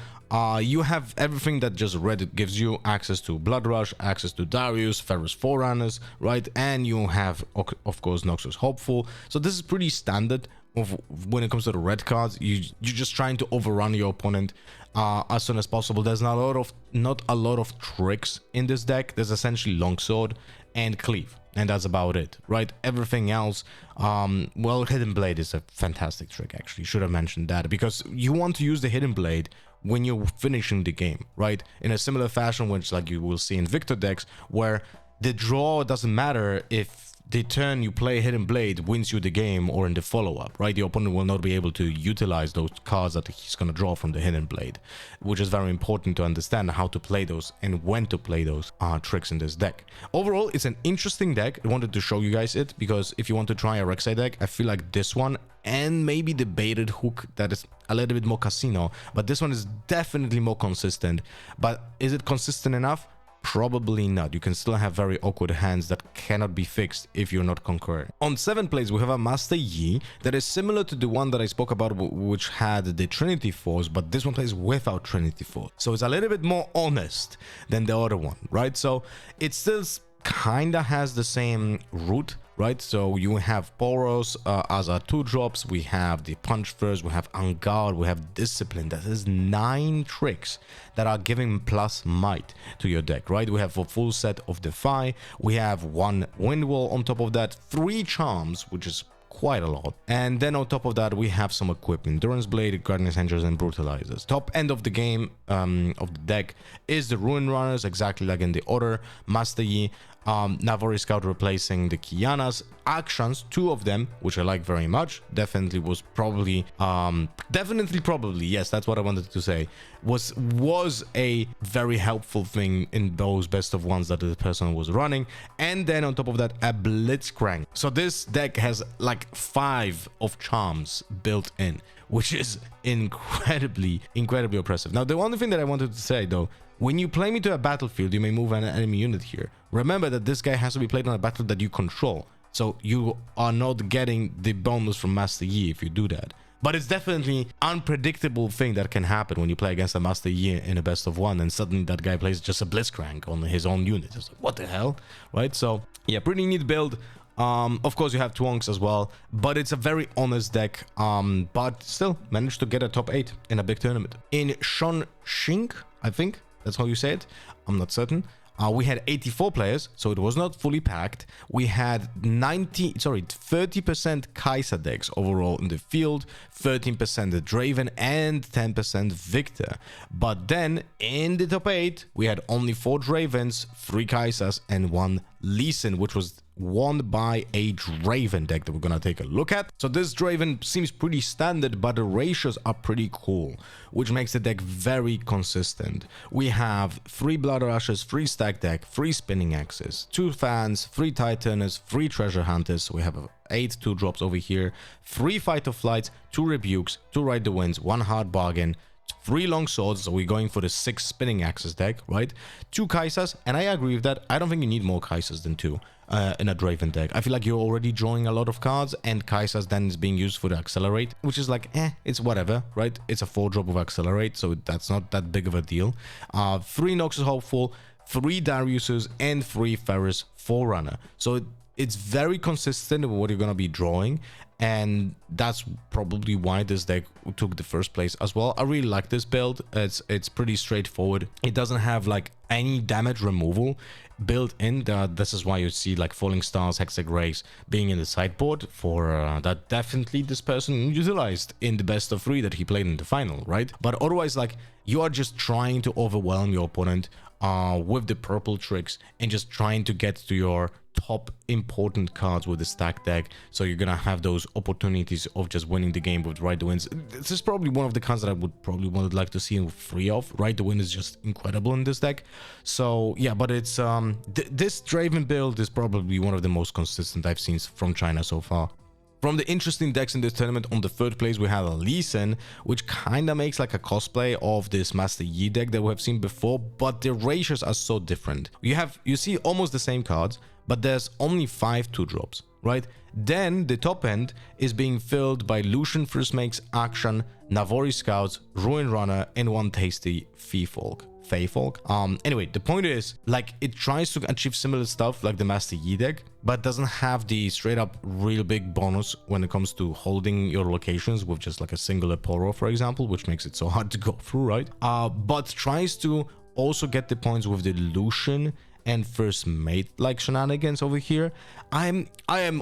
you have everything that just Reddit gives you: access to Blood Rush, access to Darius, Ferrous Forerunners, right? And you have, of course, Noxus Hopeful. So this is pretty standard when it comes to the red cards. You're just trying to overrun your opponent as soon as possible. There's not a lot of tricks in this deck. There's essentially Longsword and Cleave, and that's about it, right? Everything else, well, Hidden Blade is a fantastic trick, actually. Should have mentioned that, because you want to use the Hidden Blade when you're finishing the game, right? In a similar fashion, which like you will see in Viktor decks, where the draw doesn't matter if the turn you play Hidden Blade wins you the game or in the follow-up, right? The opponent will not be able to utilize those cards that he's going to draw from the Hidden Blade, which is very important to understand how to play those and when to play those tricks in this deck. Overall, it's an interesting deck. I wanted to show you guys it because if you want to try a Rek'Sai deck, I feel like this one and maybe the baited hook that is a little bit more casino, but this one is definitely more consistent. But is it consistent enough? Probably not. You can still have very awkward hands that cannot be fixed if you're not concurring. On 7th place, we have a Master Yi that is similar to the one that I spoke about, which had the Trinity Force, but this one plays without Trinity Force. So it's a little bit more honest than the other one, right? So it still kinda has the same root, right? So you have Poros as our 2-drops, we have the Punch First, we have On Guard, we have Discipline. That is 9 tricks that are giving plus might to your deck, right? We have a full set of Defy, we have 1 Wind Wall on top of that, 3 Charms, which is quite a lot, and then on top of that we have some equipment: Endurance Blade, Guardian Essentials, and Brutalizers. Top end of the game of the deck is the Ruin Runners, exactly like in the order. Master Yi, Navori Scout replacing the Kianas. Actions, 2 of them, which I like very much. Definitely was probably yes, that's what I wanted to say, was a very helpful thing in those best of ones that the person was running. And then on top of that, a Blitzcrank. So this deck has like 5 of charms built in, which is incredibly oppressive. Now the only thing that I wanted to say though, when you play me to a battlefield, you may move an enemy unit here. Remember that this guy has to be played on a battle that you control, so you are not getting the bonus from Master Yi if you do that. But it's definitely unpredictable thing that can happen when you play against a Master Yi in a best of 1, and suddenly that guy plays just a Blitzcrank on his own unit. It's like, what the hell, right? So yeah, pretty neat build. Of course you have Twonks as well, but it's a very honest deck, but still managed to get a top 8 in a big tournament. In Chongqing, I think that's how you say it, I'm not certain. We had 84 players, so it was not fully packed. We had 30% Kaiser decks overall in the field, 13% the Draven, and 10% Viktor. But then in the top 8, we had only 4 Dravens, 3 Kaisers, and 1 Lee Sin, which was won by a Draven deck that we're gonna take a look at. So this Draven seems pretty standard, but the ratios are pretty cool, which makes the deck very consistent. We have 3 LotharHS, 3 Stack Deck, 3 Spinning Axes, 2 Fans, 3 Titaners, 3 Treasure Hunters. So we have 8 2-drops over here, 3 Fight of Flights, 2 Rebukes, 2 Ride the Winds, 1 Hard Bargain, 3 Long Swords, so we're going for the 6 Spinning Axes deck, right? 2 Kaisers, and I agree with that. I don't think you need more Kaisers than 2 in a Draven deck. I feel like you're already drawing a lot of cards, and Kaisers then is being used for the Accelerate, which is like, it's whatever, right? It's a 4-drop of Accelerate, so that's not that big of a deal. 3 Noxus Hopeful, 3 Dariuses, and 3 Ferris Forerunner. So it's very consistent with what you're going to be drawing, and that's probably why this deck took the first place as well. I really like this build. It's pretty straightforward. It doesn't have like any damage removal built in. This is why you see like Falling Stars, Hexagrace being in the sideboard for that definitely this person utilized in the best of 3 that he played in the final, right? But otherwise, like, you are just trying to overwhelm your opponent with the purple tricks and just trying to get to your top important cards with the stack deck, so you're gonna have those opportunities of just winning the game with Ride the Winds. This is probably one of the cards that I would probably like to see 3 of. Ride the Wind is just incredible in this deck. So yeah, but it's this Draven build is probably one of the most consistent I've seen from China so far. From the interesting decks in this tournament, on the 3rd place we have a Lee Sin, which kind of makes like a cosplay of this Master Yi deck that we have seen before, but the ratios are so different. You see almost the same cards, but there's only 5 2-drops, right? Then the top end is being filled by Lucian First Makes Action, Navori Scouts, Ruin Runner, and 1 tasty Feyfolk. Anyway, the point is, like, it tries to achieve similar stuff like the Master Yi deck, but doesn't have the straight up real big bonus when it comes to holding your locations with just like a singular Poro, for example, which makes it so hard to go through, right? But tries to also get the points with the Lucian and First Mate like shenanigans over here. I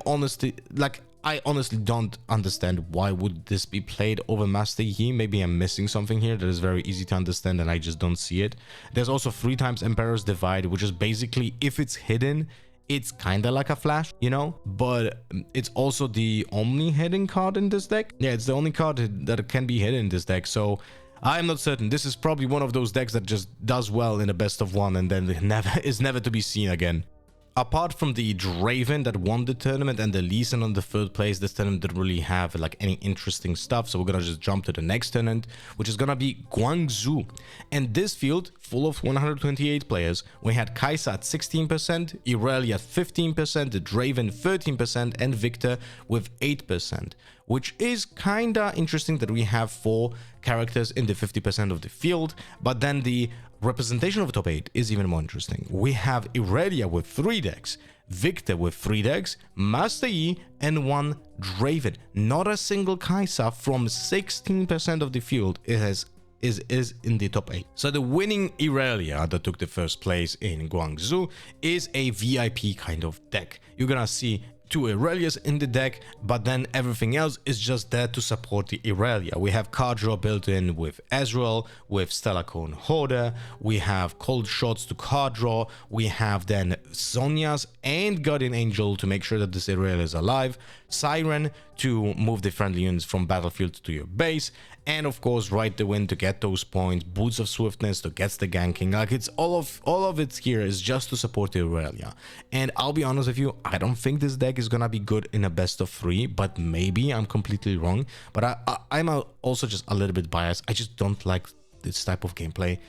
honestly don't understand why would this be played over Master Yi. Maybe I'm missing something here that is very easy to understand and I just don't see it. There's also 3 times Emperor's Divide, which is basically, if it's hidden, it's kind of like a flash, you know, but it's also the only hidden card in this deck. Yeah, it's the only card that can be hidden in this deck, so I'm not certain. This is probably one of those decks that just does well in a best of 1 and then is never to be seen again. Apart from the Draven that won the tournament and the Lee Sin on the 3rd place, this tournament didn't really have like any interesting stuff, so we're gonna just jump to the next tournament, which is gonna be Guangzhou. And this field, full of 128 players, we had Kaiser at 16%, Irelia at 15%, the Draven 13%, and Viktor with 8%, which is kinda interesting that we have 4 characters in the 50% of the field, but then the representation of the top 8 is even more interesting. We have Irelia with 3 decks, Viktor with 3 decks, Master Yi, and 1 Draven. Not a single Kai'Sa from 16% of the field. It has is in the top 8. So the winning Irelia that took the first place in Guangzhou is a VIP kind of deck. You're gonna see 2 Irelias in the deck, but then everything else is just there to support the Irelia. We have card draw built in with Ezreal, with Stellar Cone Hoarder, we have cold shots to card draw, we have then Zhonya's and Guardian Angel to make sure that this Irelia is alive, Siren to move the friendly units from battlefield to your base, and of course Ride the Wind to get those points, Boots of Swiftness to get the ganking. Like, it's all of it here is just to support the Irelia. And I'll be honest with you, I don't think this deck is gonna be good in a best of 3, but maybe I'm completely wrong. But I'm also just a little bit biased. I just don't like this type of gameplay.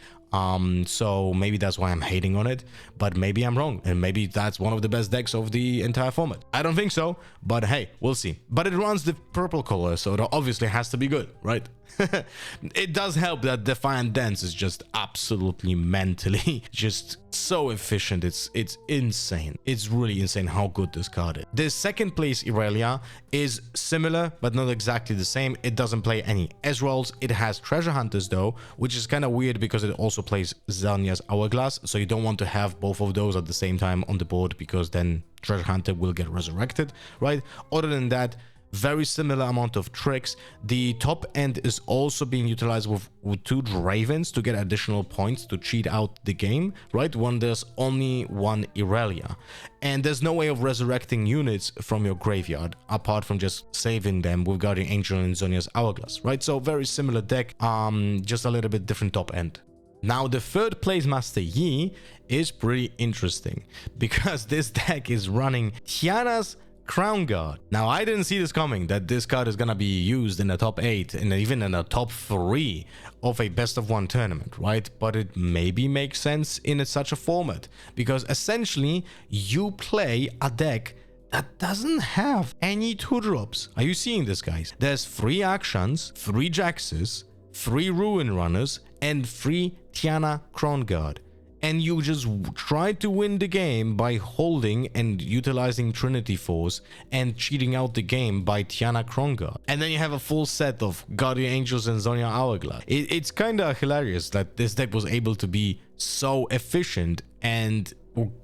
So maybe that's why I'm hating on it, but maybe I'm wrong, and maybe that's one of the best decks of the entire format. I don't think so, but hey, we'll see. But it runs the purple color, so it obviously has to be good, right? It does help that Defiant Dance is just absolutely mentally just so efficient. It's insane. It's really insane how good this card is. The second place Irelia is similar but not exactly the same. It doesn't play any Ezreals. It has Treasure Hunters though, which is kind of weird because it also plays Zhonya's Hourglass, so you don't want to have both of those at the same time on the board because then Treasure Hunter will get resurrected, right? Other than that, very similar amount of tricks. The top end is also being utilized with 2 Dravens to get additional points to cheat out the game, right? When there's only 1 Irelia. And there's no way of resurrecting units from your graveyard apart from just saving them with Guardian Angel and Zhonya's Hourglass, right? So very similar deck, just a little bit different top end. Now the third place Master Yi is pretty interesting because this deck is running Tiana's Crown Guard. Now, I didn't see this coming, that this card is gonna be used in the top 8 and even in the top 3 of a best of 1 tournament, right? But it maybe makes sense in such a format because essentially you play a deck that doesn't have any 2-drops. Are you seeing this, guys? There's 3 actions, 3 Jaxes, 3 Ruin Runners, and 3 Tiana Crown Guard. And you just try to win the game by holding and utilizing Trinity Force and cheating out the game by Tiana Kronga. And then you have a full set of Guardian Angels and Zhonya Hourglass. It's kind of hilarious that this deck was able to be so efficient and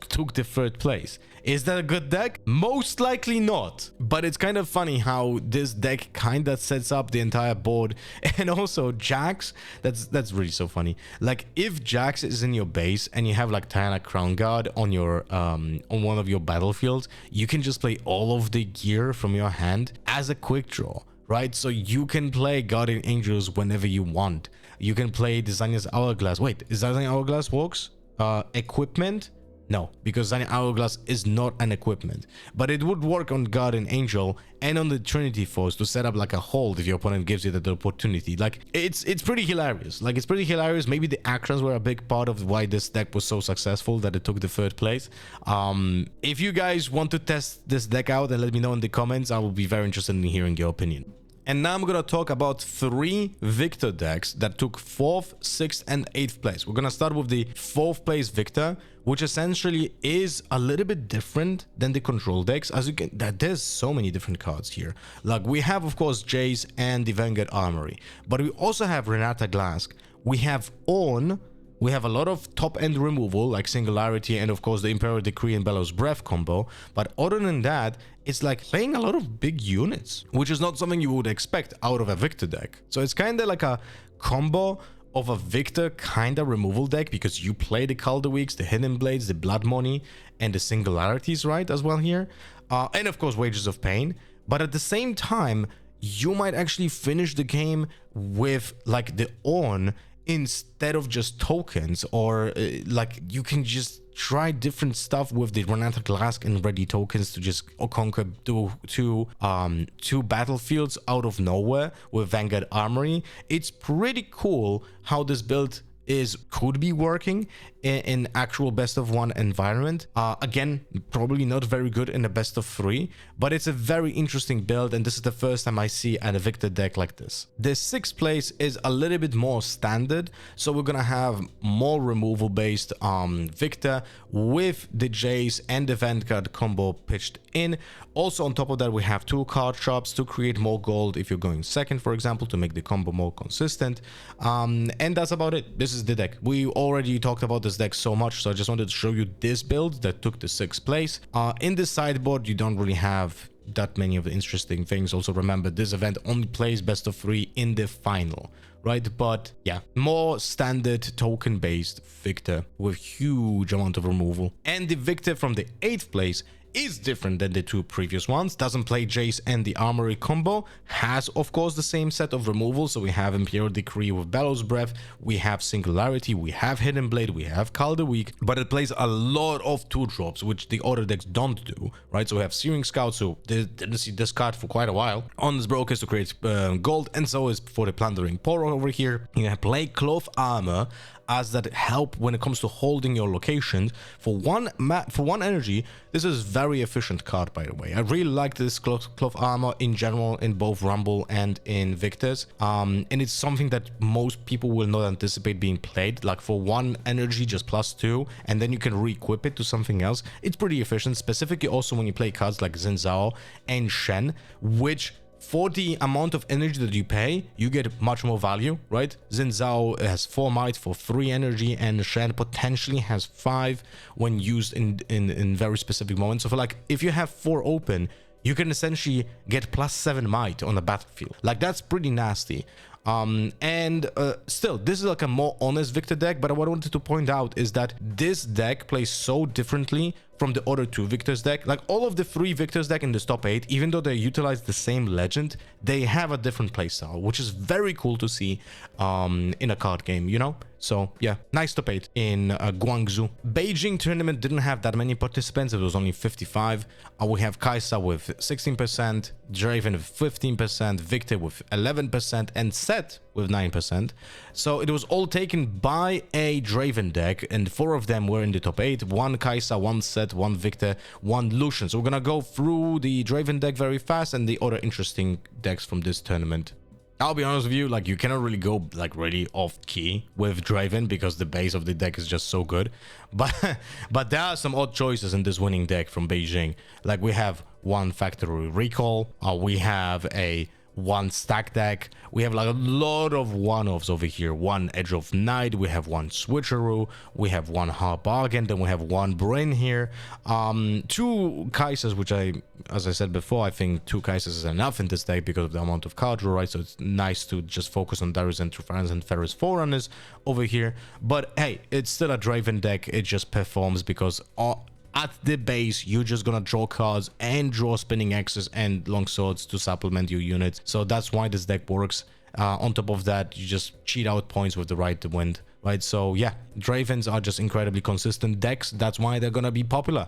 took the 3rd place. Is that a good deck? Most likely not. But it's kind of funny how this deck kind of sets up the entire board. And also Jax, that's really so funny. Like, if Jax is in your base and you have like Tiana Crown Guard on your on one of your battlefields, you can just play all of the gear from your hand as a quick draw, right? So you can play Guardian Angels whenever you want. You can play Zhonya's Hourglass. Wait, is Zhonya's Hourglass works? Equipment? No, because Zhonya's Hourglass is not an equipment, but it would work on Guardian Angel and on the Trinity Force to set up like a hold if your opponent gives you that opportunity. Like, it's pretty hilarious. Like, it's pretty hilarious. Maybe the actions were a big part of why this deck was so successful that it took the 3rd place. If you guys want to test this deck out and let me know in the comments, I will be very interested in hearing your opinion. And now I'm going to talk about 3 Viktor decks that took 4th, 6th, and 8th place. We're going to start with the 4th place Viktor, which essentially is a little bit different than the control decks. As you can, there's so many different cards here. Like, we have, of course, Jace and the Vanguard Armory, but we also have Renata Glask. We have On. We have a lot of top-end removal, like Singularity and, of course, the Imperial Decree and Bellows Breath combo. But other than that, it's like playing a lot of big units, which is not something you would expect out of a Viktor deck. So it's kind of like a combo of a Viktor kind of removal deck because you play the Calderweeks, the Hidden Blades, the Blood Money, and the Singularities, right, as well here. And, of course, Wages of Pain. But at the same time, you might actually finish the game with, like, the On instead of just tokens, or like you can just try different stuff with the Renata Glask and ready tokens to just conquer two battlefields out of nowhere with Vanguard Armory. It's pretty cool how this build could be working in actual best of one environment. Again, probably not very good in a best of three, but it's a very interesting build, and this is the first time I see a Viktor deck like this. The sixth place is a little bit more standard, so we're gonna have more removal based Viktor with the Jace and the Vanguard combo pitched in. Also on top of that, we have 2 card shops to create more gold if you're going second, for example, to make the combo more consistent. And that's about it. This is the deck. We already talked about this deck so much, so I just wanted to show you this build that took the 6th place. In the sideboard, you don't really have that many of the interesting things. Also remember, this event only plays best of 3 in the final, right? But yeah, more standard token based Viktor with huge amount of removal. And the Viktor from the 8th place is different than the 2 previous ones. Doesn't play Jace and the Armory combo. Has of course the same set of removal, so we have Imperial Decree with Bellows Breath, we have Singularity, we have Hidden Blade, we have Call the Weak, but it plays a lot of 2-drops, which the other decks don't do, right? So we have Searing Scout, so they didn't see this card for quite a while. Honest Brokers to create gold, and so is for the Plundering Poro over here. You have play Cloth Armor as that help when it comes to holding your locations for one energy. This is very efficient card, by the way. I really like this cloth armor in general in both Rumble and in Victor's, and it's something that most people will not anticipate being played. Like for 1 energy, just +2, and then you can re-equip it to something else. It's pretty efficient, specifically also when you play cards like Xin Zhao and Shen, which for the amount of energy that you pay, you get much more value, right? Xin Zhao has 4 might for 3 energy, and Shen potentially has 5 when used in very specific moments. So for like, if you have 4 open, you can essentially get +7 might on the battlefield. Like, that's pretty nasty. Still, this is like a more honest Viktor deck, but what I wanted to point out is that this deck plays so differently from the other 2 Victor's deck. Like all of the 3 Victor's deck in this top 8, even though they utilize the same legend, they have a different playstyle, which is very cool to see in a card game, you know? So yeah, nice top 8 in Guangzhou. Beijing tournament didn't have that many participants. It was only 55. We have Kaisa with 16%, Draven with 15%, Viktor with 11%, and Set with 9%. So it was all taken by a Draven deck, and 4 of them were in the top 8. 1 Kaisa, 1 Set, 1 Viktor, 1 Lucian. So we're gonna go through the Draven deck very fast and the other interesting decks from this tournament. I'll be honest with you, like, you cannot really go like really off key with Draven because the base of the deck is just so good. But there are some odd choices in this winning deck from Beijing. Like, we have 1 Factory Recall, we have a 1 stack deck, we have like a lot of one-offs over here. 1 Edge of Night, we have 1 Switcheroo, we have 1 Hard Bargain, then we have 1 Brain here, 2 Kaisers, which as I said before, I think 2 Kaisers is enough in this deck because of the amount of card draw, right? So it's nice to just focus on Darius and Trufarans and Ferris Forerunners over here. But hey, it's still a Draven deck. It just performs because at the base, you're just gonna draw cards and draw Spinning Axes and Long Swords to supplement your units. So that's why this deck works. On top of that, you just cheat out points with the right to win, right? So yeah, Dravens are just incredibly consistent decks. That's why they're gonna be popular.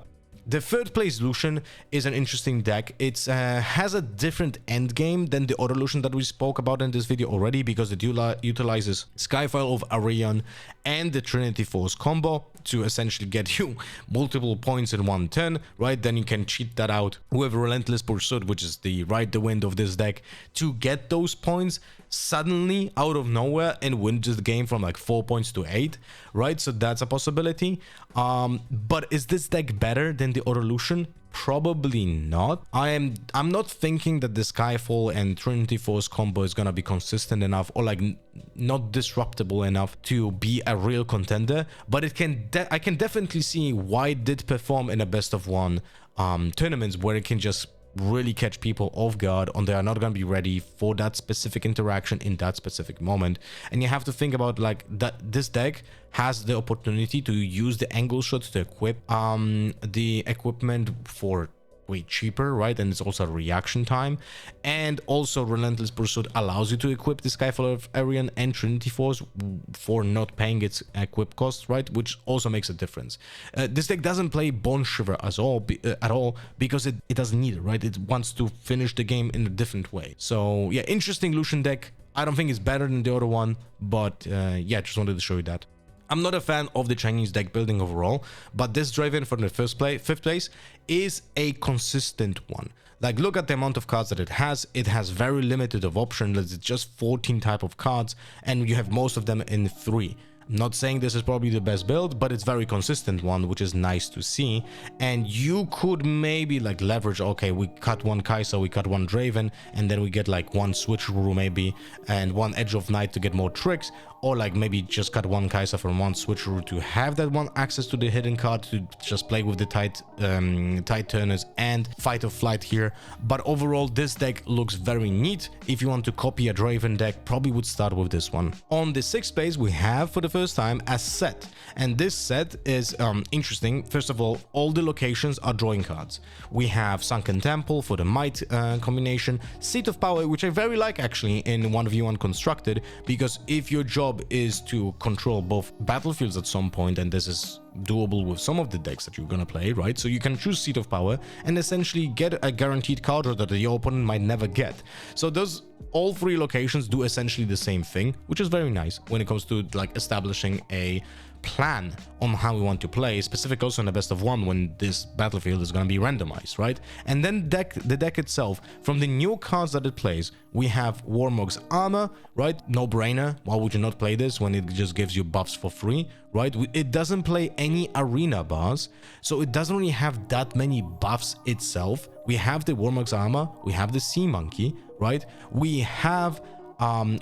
The 3rd place Lucian is an interesting deck. It has a different end game than the other Lucian that we spoke about in this video already, because it utilizes Skyfile of Arion and the Trinity Force combo to essentially get you multiple points in 1 turn, right? Then you can cheat that out with Relentless Pursuit, which is the ride the wind of this deck, to get those points suddenly out of nowhere and win the game from like 4 points to 8, right? So that's a possibility. But is this deck better than the other Lucian? Probably not. I'm not thinking that the Skyfall and Trinity Force combo is gonna be consistent enough or like not disruptable enough to be a real contender, but I can definitely see why it did perform in a best of 1 tournaments where it can just really catch people off guard, and they are not going to be ready for that specific interaction in that specific moment. And you have to think about like that this deck has the opportunity to use the angle shot to equip the equipment for way cheaper, right? And it's also a reaction time, and also Relentless Pursuit allows you to equip the Skyfall of Arion and Trinity Force for not paying its equip costs, right? Which also makes a difference. This deck doesn't play Bone Shiver at all because it doesn't need it, right? It wants to finish the game in a different way. So yeah, interesting Lucian deck. I don't think it's better than the other one, but yeah, just wanted to show you that. I'm not a fan of the Chinese deck building overall, but this Draven from the fifth place is a consistent one. Like, look at the amount of cards that it has. It has very limited of options. It's just 14 type of cards, and you have most of them in 3. I'm not saying this is probably the best build, but it's very consistent one, which is nice to see. And you could maybe like leverage, okay, we cut one Kai'Sa, we cut one Draven, and then we get like one switcheroo maybe, and one Edge of Night to get more tricks, or like maybe just cut one Kai'Sa from one switcheroo to have that one access to the hidden card to just play with the tight turners and fight or flight here. But overall, this deck looks very neat. If you want to copy a Draven deck, probably would start with this one. On the 6th place, we have for the first time a set, and this set is interesting. First of all the locations are drawing cards. We have Sunken Temple for the might combination, Seat of Power, which I very like actually in 1v1 constructed, because if your job is to control both battlefields at some point, and this is doable with some of the decks that you're gonna play, right? So you can choose Seat of Power and essentially get a guaranteed card draw that the opponent might never get. So those all 3 locations do essentially the same thing, which is very nice when it comes to like establishing a plan on how we want to play, specific also in the best of 1 when this battlefield is going to be randomized, right? And then the deck itself, from the new cards that it plays, we have Warmog's Armor, right? No brainer. Why would you not play this when it just gives you buffs for free, right? It doesn't play any arena bars, so it doesn't really have that many buffs itself. We have the Warmog's Armor, we have the Sea Monkey, right? We have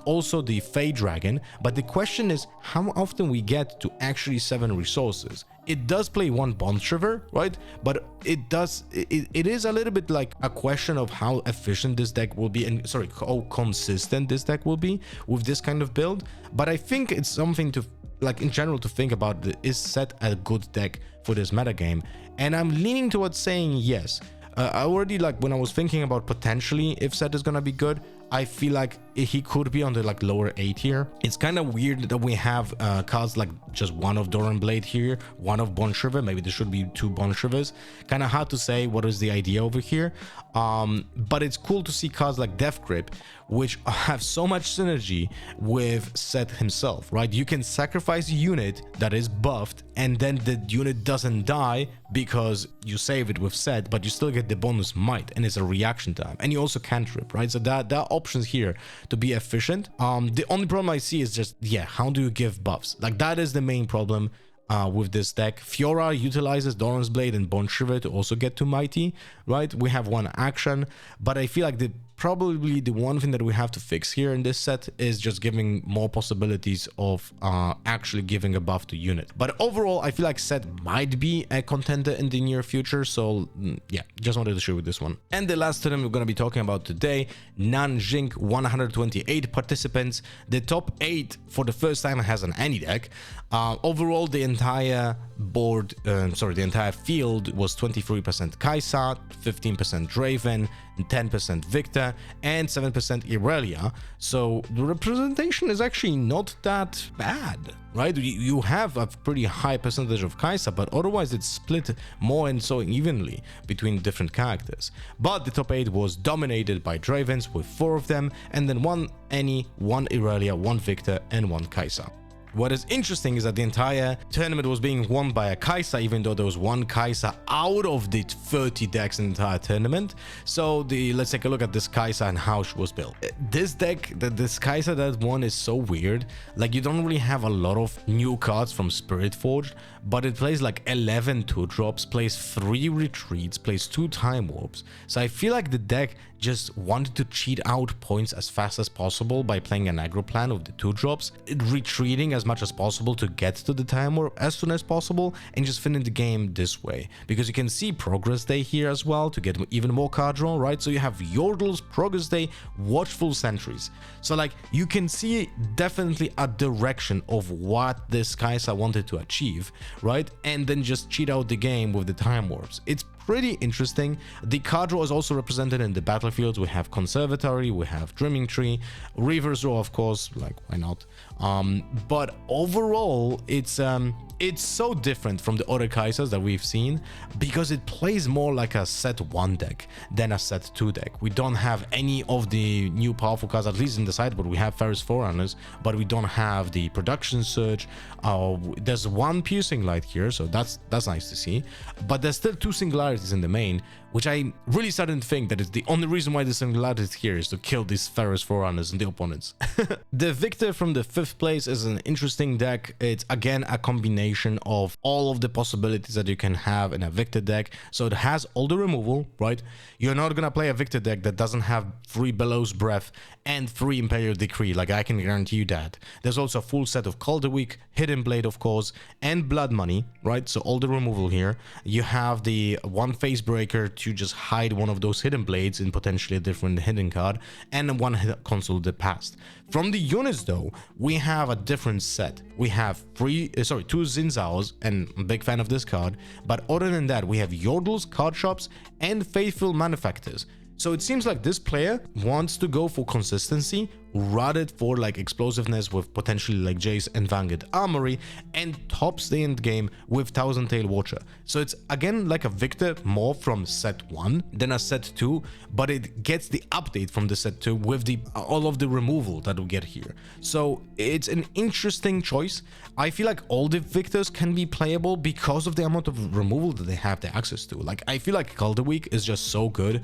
also the Fey Dragon, but the question is how often we get to actually 7 resources. It does play 1 Bond Shiver, right? But it is a little bit like a question of how efficient this deck will be, and sorry, how consistent this deck will be with this kind of build. But I think it's something to, like, in general, to think about. Is set a good deck for this metagame? And I'm leaning towards saying yes. I already, like, when I was thinking about potentially if set is gonna be good, I feel like he could be on the like lower A tier. It's kind of weird that we have cards like just 1 of Doran Blade here, 1 of Bond Shiver. Maybe there should be 2 Bond Shivers. Kind of hard to say what is the idea over here. But it's cool to see cards like Death Grip, which have so much synergy with Set himself, right? You can sacrifice a unit that is buffed, and then the unit doesn't die because you save it with Set, but you still get the bonus might, and it's a reaction time, and you also cantrip, right? So there are options here to be efficient. The only problem I see is just, yeah, how do you give buffs? Like, that is the main problem with this deck. Fiora utilizes Doran's Blade and Bond Shiver to also get to Mighty, right? We have 1 action, but I feel like probably the one thing that we have to fix here in this set is just giving more possibilities of actually giving a buff to unit. But overall, I feel like set might be a contender in the near future, so yeah, just wanted to share with this one. And the last tournament we're going to be talking about today, Nanjing, 128 participants. The top 8 for the first time has an any deck. Overall, the entire board, the entire field was 23% Kai'Sa, 15% Draven, 10% Viktor, and 7% Irelia. So the representation is actually not that bad, right? You have a pretty high percentage of Kai'Sa, but otherwise it's split more and so evenly between different characters. But the top 8 was dominated by Dravens with 4 of them, and then 1 Annie, 1 Irelia, 1 Viktor, and 1 Kai'Sa. What is interesting is that the entire tournament was being won by a Kai'Sa, even though there was 1 Kai'Sa out of the 30 decks in the entire tournament. So let's take a look at this Kai'Sa and how she was built. This deck, this Kai'Sa that won, is so weird. Like, you don't really have a lot of new cards from Spiritforged, but it plays like 11 2-drops, plays 3 retreats, plays 2 time warps. So I feel like the deck just wanted to cheat out points as fast as possible by playing an aggro plan with the 2-drops, retreating as much as possible to get to the time warp as soon as possible, and just finish the game this way. Because you can see Progress Day here as well to get even more card draw, right? So you have Yordles, Progress Day, Watchful Sentries. So like, you can see definitely a direction of what this Kai'Sa wanted to achieve, right? And then just cheat out the game with the time warps. It's pretty interesting. The card draw is also represented in the battlefields. We have Conservatory, we have Dreaming Tree, Reverse Draw, of course, like why not? But overall, it's so different from the other Kaisers that we've seen because it plays more like a set 1 deck than a set 2 deck. We don't have any of the new powerful cards, at least in the sideboard. We have Ferris Forerunners, but we don't have the Production Surge. There's one Piercing Light here, so that's nice to see. But there's still 2 Singularities in the main, which I really started to think that it's the only reason why the Singularity is here is to kill these Ferris Forerunners and the opponents. The Victor from the 5th place is an interesting deck. It's again a combination of all of the possibilities that you can have in a Victor deck. So it has all the removal, right? You're not gonna play a Victor deck that doesn't have 3 Bellows Breath and 3 Imperial Decree, like I can guarantee you that. There's also a full set of Call the Weak, Hidden Blade, of course, and Blood Money, right? So all the removal here. You have the 1 Face Breaker to just hide one of those Hidden Blades in potentially a different hidden card, and 1 Console the Past. From the units though, we have a different set. We have 2 Zinzaos, and I'm a big fan of this card, but other than that, we have Yordles, Card Shops, and Faithful Manufactors. So it seems like this player wants to go for consistency rather for like explosiveness with potentially like Jace and Vanguard Armory, and tops the end game with Thousand Tail Watcher. So it's again like a Victor more from set 1 than a set 2, but it gets the update from the set 2 with the all of the removal that we get here. So it's an interesting choice. I feel like all the Victors can be playable because of the amount of removal that they have the access to. Like I feel like Call the Weak is just so good.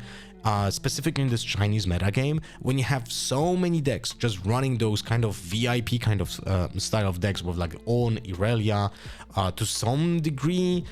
Specifically in this Chinese meta game, when you have so many decks just running those kind of VIP kind of style of decks with like own Irelia, to some degree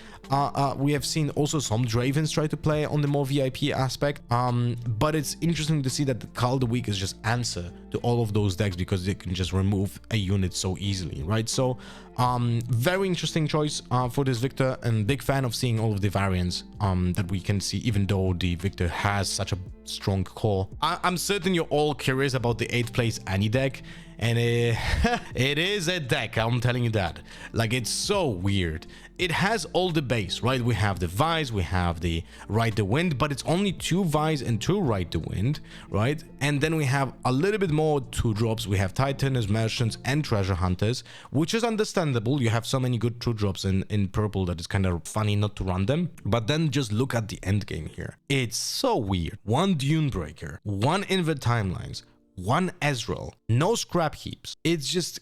we have seen also some Dravens try to play on the more VIP aspect, but it's interesting to see that the Call the Weak is just answer to all of those decks because they can just remove a unit so easily, right? So very interesting choice for this Victor, and big fan of seeing all of the variants that we can see, even though the Victor has such a strong core. I'm certain you're all curious about the 8th place Annie deck, and it is a deck, I'm telling you that. Like, it's so weird. It has all the base, right? We have the Vise, we have the Ride the Wind, but it's only 2 Vise and 2 Ride the Wind, right? And then we have a little bit more 2-drops. We have Titaners, Merchants, and Treasure Hunters, which is understandable. You have so many good 2-drops in purple that it's kind of funny not to run them. But then just look at the end game here. It's so weird. 1 Dune Breaker, 1 Invert Timelines, 1 Ezreal, no scrap heaps. It's just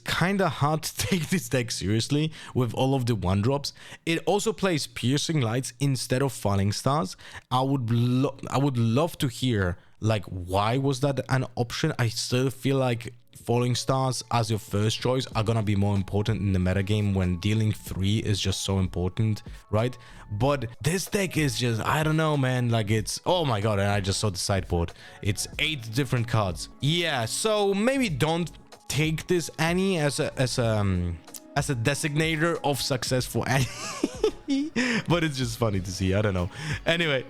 kind of hard to take this deck seriously with all of the 1-drops. It also plays Piercing Lights instead of Falling Stars. I would love to hear like why was that an option. I still feel like Falling Stars as your first choice are gonna be more important in the metagame when dealing 3 is just so important, right? But this deck is just, I don't know, man. Like, it's, oh my god, and I just saw the sideboard. It's 8 different cards. Yeah, so maybe don't take this Annie as a designator of success for Annie. But it's just funny to see. I don't know. Anyway,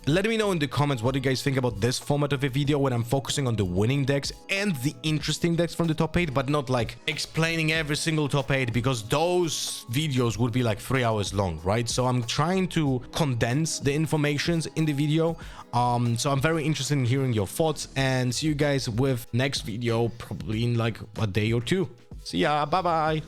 let me know in the comments what you guys think about this format of a video when I'm focusing on the winning decks and the interesting decks from the top 8, but not like explaining every single top 8, because those videos would be like 3 hours long, right? So I'm trying to condense the informations in the video. So I'm very interested in hearing your thoughts, and see you guys with next video probably in like a day or 2. See ya, bye bye.